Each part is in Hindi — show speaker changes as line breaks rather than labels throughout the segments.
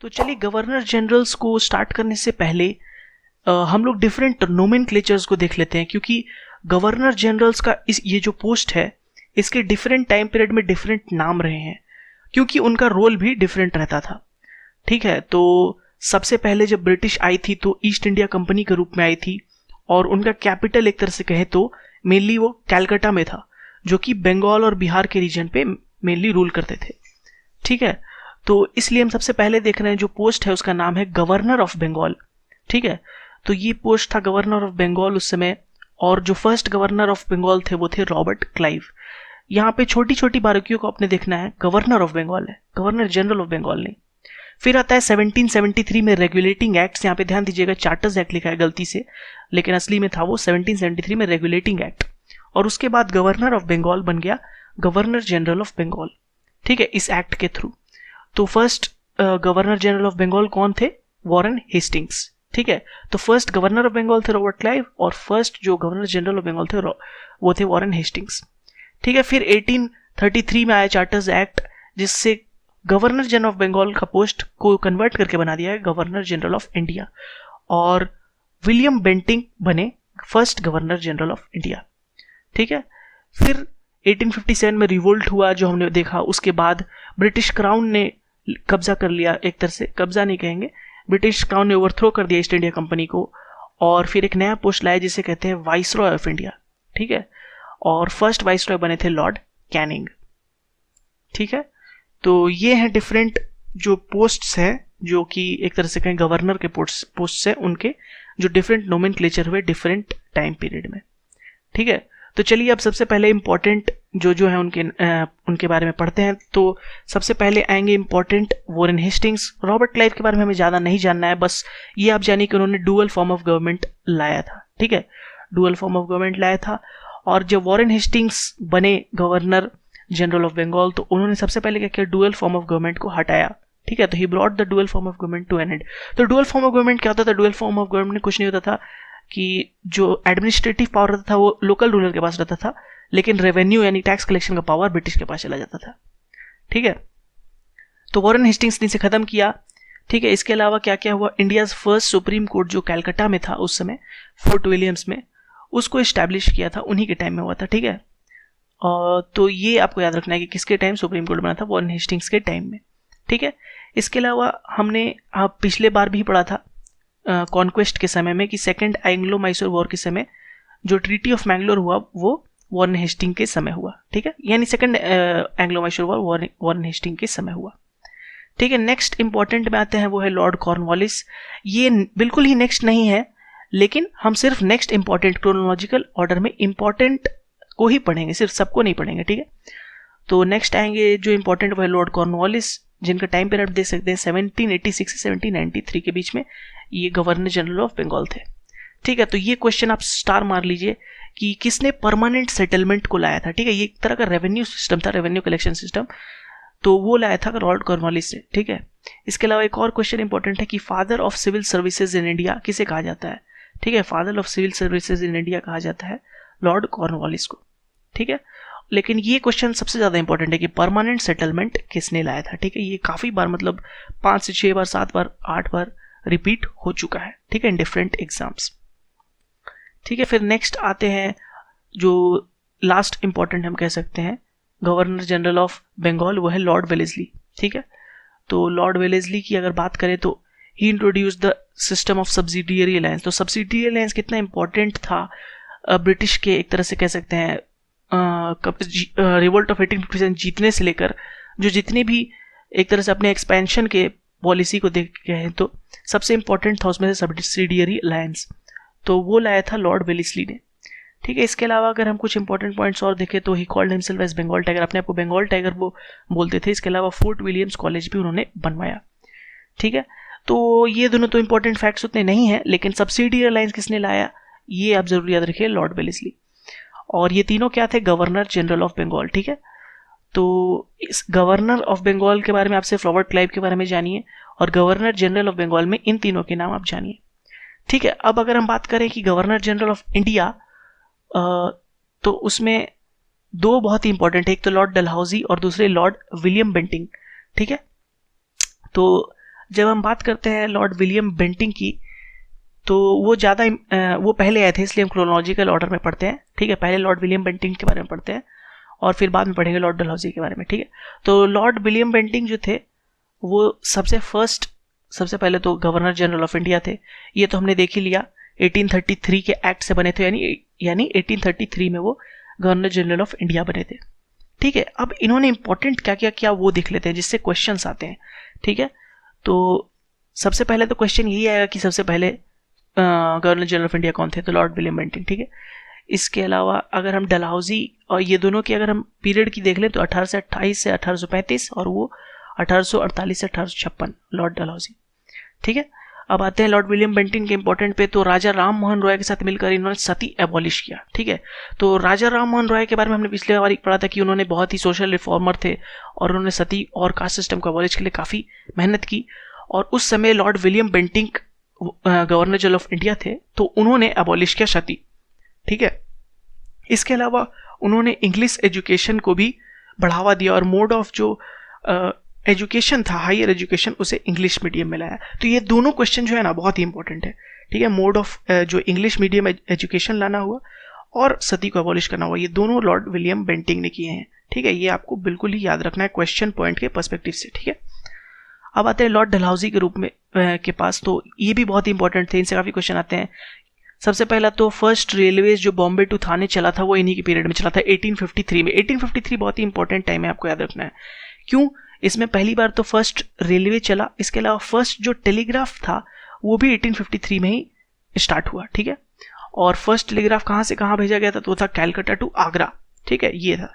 तो चलिए गवर्नर जनरल्स को स्टार्ट करने से पहले हम लोग डिफरेंट नोमेनक्लेचर्स को देख लेते हैं, क्योंकि गवर्नर जनरल्स का ये जो पोस्ट है इसके डिफरेंट टाइम पीरियड में डिफरेंट नाम रहे हैं, क्योंकि उनका रोल भी डिफरेंट रहता था। ठीक है, तो सबसे पहले जब ब्रिटिश आई थी तो ईस्ट इंडिया कंपनी के रूप में आई थी, और उनका कैपिटल एक तरह से कहें तो मेनली वो कैलकाटा में था, जो कि बंगाल और बिहार के रीजन पे मेनली रूल करते थे। ठीक है, तो इसलिए हम सबसे पहले देख रहे हैं जो पोस्ट है उसका नाम है गवर्नर ऑफ बंगाल। ठीक है, तो ये पोस्ट था गवर्नर ऑफ बंगाल उस समय, और जो फर्स्ट गवर्नर ऑफ बंगाल थे वो थे रॉबर्ट क्लाइव। यहाँ पे छोटी छोटी बारीकियों को आपने देखना है, गवर्नर ऑफ बंगाल है, गवर्नर जनरल ऑफ बंगाल नहीं। फिर आता है 1773 में रेगुलेटिंग एक्ट। यहाँ पे ध्यान दीजिएगा चार्टर्स एक्ट लिखा है गलती से, लेकिन असली में था वो 1773 में रेगुलेटिंग एक्ट। और उसके बाद गवर्नर ऑफ बंगाल बन गया गवर्नर जनरल ऑफ बंगाल। ठीक है, इस एक्ट के थ्रू। तो first governor general of Bengal कौन थे? Warren Hastings. ठीक है, तो फर्स्ट गवर्नर ऑफ बंगाल थे रॉबर्ट क्लाइव, और फर्स्ट जो गवर्नर जनरल ऑफ बंगाल थे वो थे वॉरेन हेस्टिंग्स। ठीक है, फिर 1833 में आया चार्टर्स एक्ट, जिससे गवर्नर जनरल ऑफ बंगाल का पोस्ट को कन्वर्ट करके बना दिया है गवर्नर जनरल ऑफ इंडिया, और विलियम बेंटिंग बने first governor general of India. ठीक है, फिर 1857 में रिवोल्ट हुआ जो हमने देखा। उसके बाद ब्रिटिश क्राउन ने कब्जा कर लिया, एक तरह से कब्जा नहीं कहेंगे, ब्रिटिश क्राउन ने ओवरथ्रो कर दिया ईस्ट इंडिया कंपनी को, और फिर एक नया पोस्ट लाया जिसे कहते हैं वाइसरॉय ऑफ इंडिया। ठीक है, और फर्स्ट वाइसरॉय बने थे लॉर्ड कैनिंग। ठीक है, तो ये हैं डिफरेंट जो पोस्ट्स हैं, जो कि एक तरह से कहें गवर्नर के पोस्ट हैं, उनके जो डिफरेंट नोमेनक्लेचर हुए डिफरेंट टाइम पीरियड में। ठीक है, तो चलिए अब सबसे पहले इंपॉर्टेंट जो है उनके बारे में पढ़ते हैं। तो सबसे पहले आएंगे important Warren Hastings. Robert Clive के बारे में हमें ज़्यादा नहीं जानना है, बस ये आप जानिए कि उन्होंने डुअल फॉर्म ऑफ गवर्नमेंट लाया था। ठीक है, डुअल फॉर्म ऑफ गवर्नमेंट लाया था। और जब वॉरेन हेस्टिंग्स बने गवर्नर जनरल ऑफ बंगाल, तो उन्होंने सबसे पहले क्या किया? डुअल फॉर्म ऑफ गवर्नमेंट को हटाया। ठीक है, तो he brought the dual form of government to an end. तो डुअल फॉर्म ऑफ गवर्नमेंट क्या होता था? डुअल फॉर्म ऑफ गवर्नमेंट कुछ नहीं होता था कि जो एडमिनिस्ट्रेटिव पावर रहता था वो लोकल रूलर के पास रहता था, लेकिन रेवेन्यू यानी टैक्स कलेक्शन का पावर ब्रिटिश के पास चला जाता था। ठीक है, तो वॉरेन हेस्टिंग्स ने इसे खत्म किया। ठीक है, इसके अलावा क्या क्या हुआ? इंडियाज फर्स्ट सुप्रीम कोर्ट जो कैलकाटा में था उस समय, फोर्ट विलियम्स में, उसको इस्टेब्लिश किया था, उन्हीं के टाइम में हुआ था। ठीक है, तो ये आपको याद रखना है कि किसके टाइम सुप्रीम कोर्ट बना था? वॉरेन हेस्टिंग्स के टाइम में। ठीक है, इसके अलावा हमने पिछले बार भी पढ़ा था कॉन्क्वेस्ट के समय में कि सेकेंड एंग्लो मैसूर वॉर के समय जो ट्रीटी ऑफ मैंगलोर हुआ वो वॉरेन हेस्टिंग के समय हुआ। ठीक है, यानी second Anglo Mysore war Warren Hasting के समय हुआ। ठीक है, नेक्स्ट इंपॉर्टेंट में आते हैं, वो है लॉर्ड कॉर्नवालिस। ये बिल्कुल ही नेक्स्ट नहीं है, लेकिन हम सिर्फ नेक्स्ट इंपॉर्टेंट क्रोनोलॉजिकल ऑर्डर में इंपॉर्टेंट को ही पढ़ेंगे, सिर्फ सबको नहीं पढ़ेंगे। ठीक है, तो नेक्स्ट आएंगे जो इंपॉर्टेंट वो है लॉर्ड कॉर्नवालिस, जिनका टाइम पीरियड देख सकते हैं 1786 से 1793 के बीच में ये गवर्नर जनरल ऑफ बंगाल थे। ठीक है, तो ये क्वेश्चन आप स्टार मार लीजिए कि किसने परमानेंट सेटलमेंट को लाया था। ठीक है, ये एक तरह का रेवेन्यू सिस्टम था, रेवेन्यू कलेक्शन सिस्टम, तो वो लाया था लॉर्ड कॉर्नवालिस से। ठीक है, इसके अलावा एक और क्वेश्चन इंपॉर्टेंट है कि father of civil services in India किसे कहा जाता है? ठीक है, father of civil services in India कहा जाता है लॉर्ड कॉर्नवालिस को। ठीक है, लेकिन ये क्वेश्चन सबसे ज़्यादा इंपॉर्टेंट है कि परमानेंट सेटलमेंट किसने लाया था। ठीक है, ये काफ़ी बार, मतलब 5 से 6 बार, 7 बार, 8 बार रिपीट हो चुका है। ठीक है, इन डिफरेंट एग्जाम्स। ठीक है, फिर नेक्स्ट आते हैं जो लास्ट इंपॉर्टेंट हम कह सकते हैं गवर्नर जनरल ऑफ बंगाल, वो है लॉर्ड वेलेस्ली। ठीक है, तो लॉर्ड वेलेस्ली की अगर बात करें तो ही introduce the system of subsidiary alliance. तो सब्सिडियरी अलायंस कितना इंपॉर्टेंट था ब्रिटिश के, एक तरह से कह सकते हैं रिवोल्ट ऑफ 1857 जीतने से लेकर जो जितने भी एक तरह से अपने एक्सपेंशन के पॉलिसी को देख के हैं, तो सबसे इंपॉर्टेंट था उसमें से सब्सिडियरी अलायंस, तो वो लाया था लॉर्ड वेलेस्ली ने। ठीक है, इसके अलावा अगर हम कुछ इंपॉर्टेंट पॉइंट्स और देखें तो he called himself as Bengal tiger, अपने आपको बंगाल टाइगर वो बोलते थे। इसके अलावा फोर्ट विलियम्स कॉलेज भी उन्होंने बनवाया। ठीक है, तो ये दोनों तो इंपॉर्टेंट फैक्ट्स उतने नहीं हैं, लेकिन सब्सिडियरी अलायंस किसने लाया ये आप जरूर याद रखिए, लॉर्ड वेलेस्ली। और ये तीनों क्या थे? Governor general of Bengal. ठीक है, तो इस गवर्नर ऑफ बंगाल के बारे में आप सिर्फ रॉबर्ट क्लाइव के बारे में जानिए, और गवर्नर जनरल ऑफ बंगाल में इन तीनों के नाम आप जानिए। ठीक है, अब अगर हम बात करें कि गवर्नर जनरल ऑफ इंडिया, तो उसमें दो बहुत ही इंपॉर्टेंट है, एक तो लॉर्ड डलहौजी और दूसरे लॉर्ड विलियम बेंटिंग। ठीक है, तो जब हम बात करते हैं लॉर्ड विलियम बेंटिंक की, तो वो पहले आए थे, इसलिए हम क्रोनोलॉजिकल ऑर्डर में पढ़ते हैं, ठीक है। पहले लॉर्ड विलियम बेंटिंक के बारे में पढ़ते हैं और फिर बाद में पढ़ेंगे लॉर्ड डलहौजी के बारे में, ठीक है। तो लॉर्ड विलियम बेंटिंक जो थे वो सबसे पहले तो गवर्नर जनरल ऑफ इंडिया थे। ये तो हमने देख ही लिया, 1833 के एक्ट से बने थे, यानी 1833 में वो गवर्नर जनरल ऑफ इंडिया बने थे, ठीक है। अब इन्होंने इंपॉर्टेंट क्या क्या किया वो देख लेते हैं, जिससे क्वेश्चंस आते हैं, ठीक है। तो सबसे पहले तो क्वेश्चन यही आएगा कि सबसे पहले गवर्नर जनरल ऑफ इंडिया कौन थे, तो लॉर्ड विलियम बेंटिंक, ठीक है। इसके अलावा अगर हम डलहौजी और ये दोनों की अगर हम पीरियड की देख लें तो 1828 से 1835 और वो 1848 से 1856 लॉर्ड डलहौजी, ठीक है। अब आते हैं लॉर्ड विलियम बेंटिंक के इंपॉर्टेंट पे, तो राजा राम मोहन रॉय के साथ मिलकर इन्होंने सती एबॉलिश किया, ठीक है। तो राजा राम मोहन रॉय के बारे में हमने पिछले बार पढ़ा था कि उन्होंने बहुत ही सोशल रिफॉर्मर थे और उन्होंने सती और कास्ट सिस्टम को एबॉलिश के लिए काफ़ी मेहनत की। और उस समय Lord William Bentinck governor general of India थे, तो उन्होंने एबॉलिश किया सती, ठीक है। इसके अलावा उन्होंने इंग्लिश एजुकेशन को भी बढ़ावा दिया और मोड ऑफ जो एजुकेशन था, हायर एजुकेशन, उसे इंग्लिश मीडियम में लाया। तो ये दोनों क्वेश्चन जो है ना बहुत ही इंपॉर्टेंट है, ठीक है। मोड ऑफ जो इंग्लिश मीडियम एजुकेशन लाना हुआ और सती को एबॉलिश करना हुआ, ये दोनों लॉर्ड विलियम बेंटिंक ने किए हैं, ठीक है। ये आपको बिल्कुल ही याद रखना है क्वेश्चन पॉइंट के पर्सपेक्टिव से, ठीक है। अब आते हैं लॉर्ड डलहौजी के रूप में के पास, तो ये भी बहुत ही इंपॉर्टेंट थे, इनसे काफ़ी क्वेश्चन आते हैं। सबसे पहला तो फर्स्ट रेलवेज जो बॉम्बे टू थाने चला था वो इन्हीं के पीरियड में चला था, 1853 में। 1853 बहुत ही इंपॉर्टेंट टाइम है, आपको याद रखना है। क्यों? इसमें पहली बार तो फर्स्ट रेलवे चला, इसके अलावा फर्स्ट जो टेलीग्राफ था वो भी 1853 में ही स्टार्ट हुआ, ठीक है। और फर्स्ट टेलीग्राफ कहाँ से कहाँ भेजा गया था, तो वो था कैलकाटा टू आगरा, ठीक है। ये था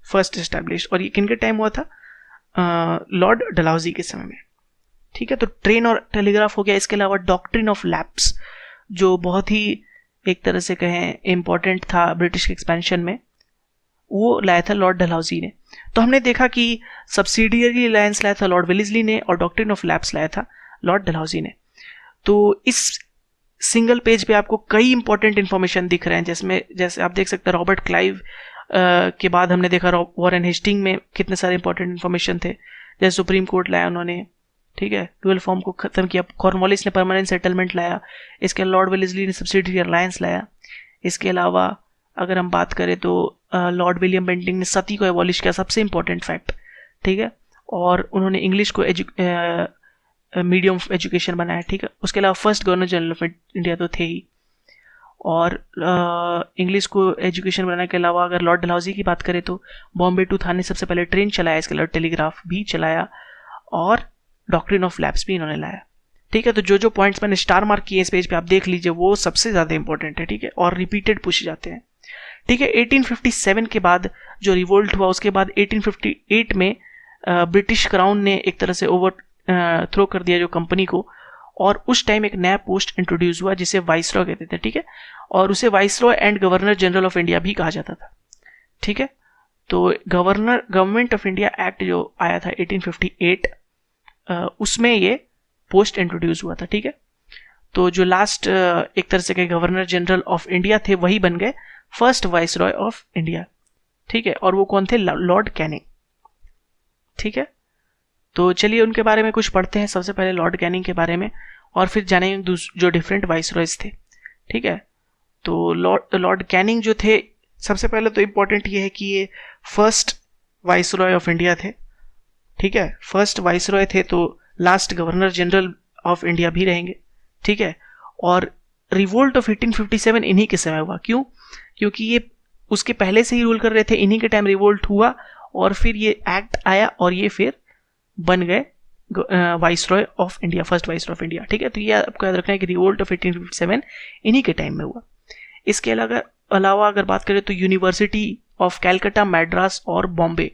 फर्स्ट एस्टैब्लिश, और ये किन के टाइम हुआ था, लॉर्ड डलहौजी के समय में, ठीक है। तो ट्रेन और टेलीग्राफ हो गया। इसके अलावा डॉक्ट्रिन ऑफ लैप्स जो बहुत ही एक तरह से कहें इम्पॉर्टेंट था ब्रिटिश के एक्सपेंशन में, वो लाया था लॉर्ड डलहौजी ने। तो हमने देखा कि सब्सिडियरी अलायंस लाया था लॉर्ड वेलेस्ली ने और डॉक्ट्रिन ऑफ लैप्स लाया था लॉर्ड डलहौजी ने। तो इस सिंगल पेज पे आपको कई इंपॉर्टेंट इंफॉर्मेशन दिख रहे हैं, जैसे आप देख सकते हैं रॉबर्ट क्लाइव के बाद हमने देखा वॉरेन हेस्टिंग में कितने सारे इंपॉर्टेंट इंफॉर्मेशन थे, जैसे सुप्रीम कोर्ट लाया उन्होंने, ठीक है। डुअल फॉर्म को खत्म किया, कॉर्नवालिस ने परमानेंट सेटलमेंट लाया, इसके लॉर्ड वेलेस्ली ने सब्सिडियरी अलायंस लाया। इसके अलावा अगर हम बात करें तो लॉर्ड विलियम बेंटिंक ने सती को एबॉलिश किया, सबसे इंपॉर्टेंट फैक्ट, ठीक है। और उन्होंने इंग्लिश को मीडियम ऑफ एजुकेशन बनाया, ठीक है। उसके अलावा first governor general of India तो थे ही, और इंग्लिश को एजुकेशन बनाने के अलावा अगर लॉर्ड डलहौजी की बात करें तो बॉम्बे टू थाने सबसे पहले ट्रेन चलाया, इसके अलावा टेलीग्राफ भी चलाया और डॉक्ट्रिन ऑफ लैप्स भी इन्होंने लाया, ठीक है। तो जो पॉइंट्स मैंने स्टार मार्क किए इस पेज पे आप देख लीजिए, वो सबसे ज़्यादा इंपॉर्टेंट है, ठीक है, और रिपीटेड पूछे जाते हैं, ठीक है। 1857 के बाद जो रिवोल्ट हुआ, उसके बाद 1858 में ब्रिटिश क्राउन ने एक तरह से ओवर थ्रो कर दिया जो कंपनी को, और उस टाइम एक नया पोस्ट इंट्रोड्यूस हुआ जिसे वाइसरॉय कहते थे, ठीक है। और उसे viceroy and governor general of India भी कहा जाता था, ठीक है। तो गवर्नमेंट ऑफ इंडिया एक्ट जो आया था 1858, उसमें ये पोस्ट इंट्रोड्यूस हुआ था, ठीक है। तो जो लास्ट एक तरह से के गवर्नर जनरल ऑफ इंडिया थे वही बन गए फर्स्ट वाइसरॉय ऑफ इंडिया, ठीक है। और वो कौन थे, लॉर्ड कैनिंग, ठीक है। तो चलिए उनके बारे में कुछ पढ़ते हैं, सबसे पहले लॉर्ड कैनिंग के बारे में, और फिर जानेंगे जो डिफरेंट वाइसरॉयज थे, ठीक है। तो लॉर्ड कैनिंग जो थे, सबसे पहले तो इंपॉर्टेंट ये है कि ये फर्स्ट वाइसरॉय ऑफ इंडिया थे, ठीक है। फर्स्ट वाइसरॉय थे तो last governor general of India भी रहेंगे, ठीक है। और रिवोल्ट ऑफ 1857 इन्हीं के समय हुआ, क्यों? क्योंकि ये उसके पहले से ही रूल कर रहे थे, इन्हीं के टाइम रिवोल्ट हुआ और फिर ये एक्ट आया और ये फिर बन गए viceroy of India, first viceroy of India, ठीक है। तो ये आपको याद रखना है कि रिवोल्ट ऑफ 1857 इन्हीं के टाइम में हुआ। इसके अलावा अगर बात करें तो यूनिवर्सिटी ऑफ कैलकाटा, मैड्रास और बॉम्बे,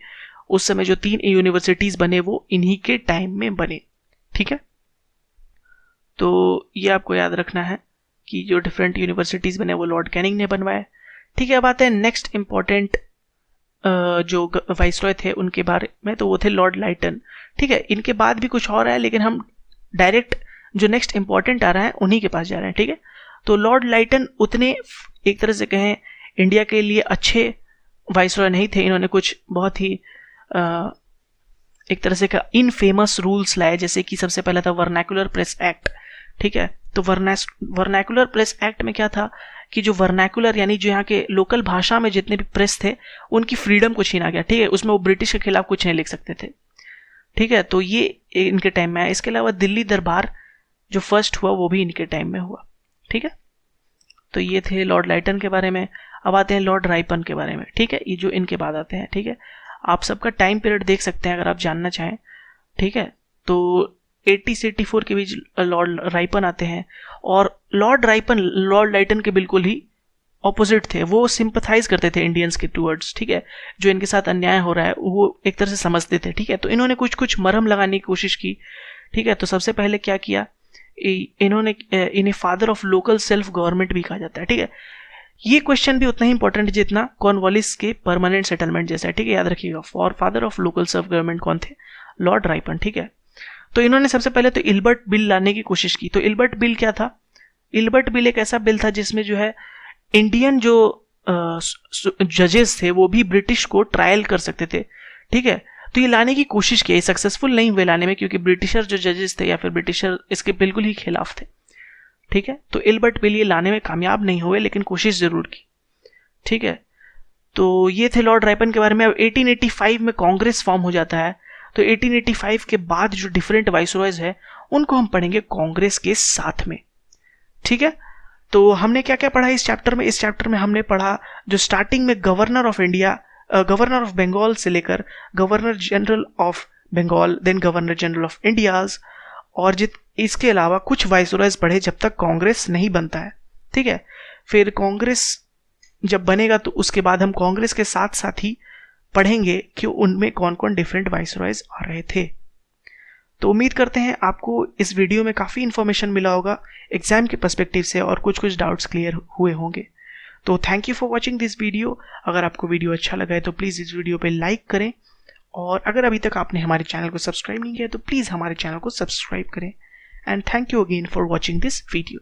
उस समय जो 3 यूनिवर्सिटीज बने वो इन्हीं के टाइम में बने, ठीक है। तो ये आपको याद रखना है कि जो डिफरेंट यूनिवर्सिटीज बने वो लॉर्ड कैनिंग ने बनवाए, ठीक है। अब आते हैं नेक्स्ट इंपॉर्टेंट जो वाइसरॉय थे उनके बारे में, तो वो थे लॉर्ड लाइटन, ठीक है। इनके बाद भी कुछ और है लेकिन हम डायरेक्ट जो नेक्स्ट इंपॉर्टेंट आ रहा है उन्हीं के पास जा रहे हैं, ठीक है। तो लॉर्ड लाइटन उतने एक तरह से कहें इंडिया के लिए अच्छे वाइसरॉय नहीं थे, इन्होंने कुछ बहुत ही एक तरह से इनफेमस रूल्स लाए, जैसे कि सबसे पहला था वर्नाकुलर प्रेस एक्ट। ठीक है, तो वर्नाकुलर प्रेस एक्ट में क्या था कि जो वर्नाकुलर यानी जो यहाँ के लोकल भाषा में जितने भी प्रेस थे उनकी फ्रीडम को छीना गया। ठीक है, उसमें वो ब्रिटिश के खिलाफ कुछ नहीं लिख सकते थे। ठीक है, तो ये इनके टाइम में है। इसके अलावा दिल्ली दरबार जो फर्स्ट हुआ वो भी इनके टाइम में हुआ। ठीक है, तो ये थे लॉर्ड लाइटन के बारे में। अब आते हैं लॉर्ड राइपन के बारे में। ठीक है, ये जो इनके बाद आते हैं। ठीक है, आप सबका टाइम पीरियड देख सकते हैं अगर आप जानना चाहें। ठीक है, तो 80 से 84 के बीच लॉर्ड राइपन आते हैं, और लॉर्ड राइपन लॉर्ड लाइटन के बिल्कुल ही ऑपोजिट थे। वो सिंपथाइज करते थे इंडियंस के टूवर्ड्स। ठीक है, जो इनके साथ अन्याय हो रहा है वो एक तरह से समझते थे। ठीक है, तो इन्होंने कुछ कुछ मरहम लगाने की कोशिश की। ठीक है, तो सबसे पहले क्या किया, इन्हें father of local self government भी कहा जाता है। ठीक है, ये क्वेश्चन भी उतना ही इंपॉर्टेंट जितना कॉर्नवालिस के परमानेंट सेटलमेंट जैसा है। ठीक है, याद रखिएगा। For father of local self government कौन थे, लॉर्ड राइपन। ठीक है, तो इन्होंने सबसे पहले तो इल्बर्ट बिल लाने की कोशिश की। तो इल्बर्ट बिल क्या था, इल्बर्ट बिल एक ऐसा बिल था जिसमें जो है इंडियन जो जजेस थे वो भी ब्रिटिश को ट्रायल कर सकते थे। ठीक है, तो ये लाने की कोशिश की, सक्सेसफुल नहीं हुए लाने में, क्योंकि ब्रिटिशर जो जजेस थे या फिर ब्रिटिशर इसके बिल्कुल ही खिलाफ थे। ठीक है, तो इल्बर्ट बिल ये लाने में कामयाब नहीं हुए, लेकिन कोशिश जरूर की। ठीक है, तो ये थे लॉर्ड राइपन के बारे में। अब 1885 में कांग्रेस फॉर्म हो जाता है। तो 1885 के बाद जो डिफरेंट वाइसरॉयज है उनको हम पढ़ेंगे कांग्रेस के साथ में। ठीक है, तो हमने क्या क्या पढ़ा इस चैप्टर में। इस चैप्टर में हमने पढ़ा जो स्टार्टिंग में governor of India, governor of Bengal से लेकर governor general of Bengal, then governor general of India's, और इसके अलावा कुछ वाइसरॉयज पढ़े जब तक कांग्रेस नहीं बनता है। ठीक है, फिर कांग्रेस जब बनेगा तो उसके बाद हम कांग्रेस के साथ साथ ही पढ़ेंगे कि उनमें कौन कौन डिफरेंट वाइसरॉयज आ रहे थे। तो उम्मीद करते हैं आपको इस वीडियो में काफ़ी इन्फॉर्मेशन मिला होगा एग्जाम के पर्सपेक्टिव से, और कुछ कुछ डाउट्स क्लियर हुए होंगे। तो thank you for watching this video. अगर आपको वीडियो अच्छा लगा है तो प्लीज़ इस वीडियो पे लाइक करें, और अगर अभी तक आपने हमारे चैनल को सब्सक्राइब नहीं किया तो प्लीज़ हमारे चैनल को सब्सक्राइब करें। And thank you again for watching this video.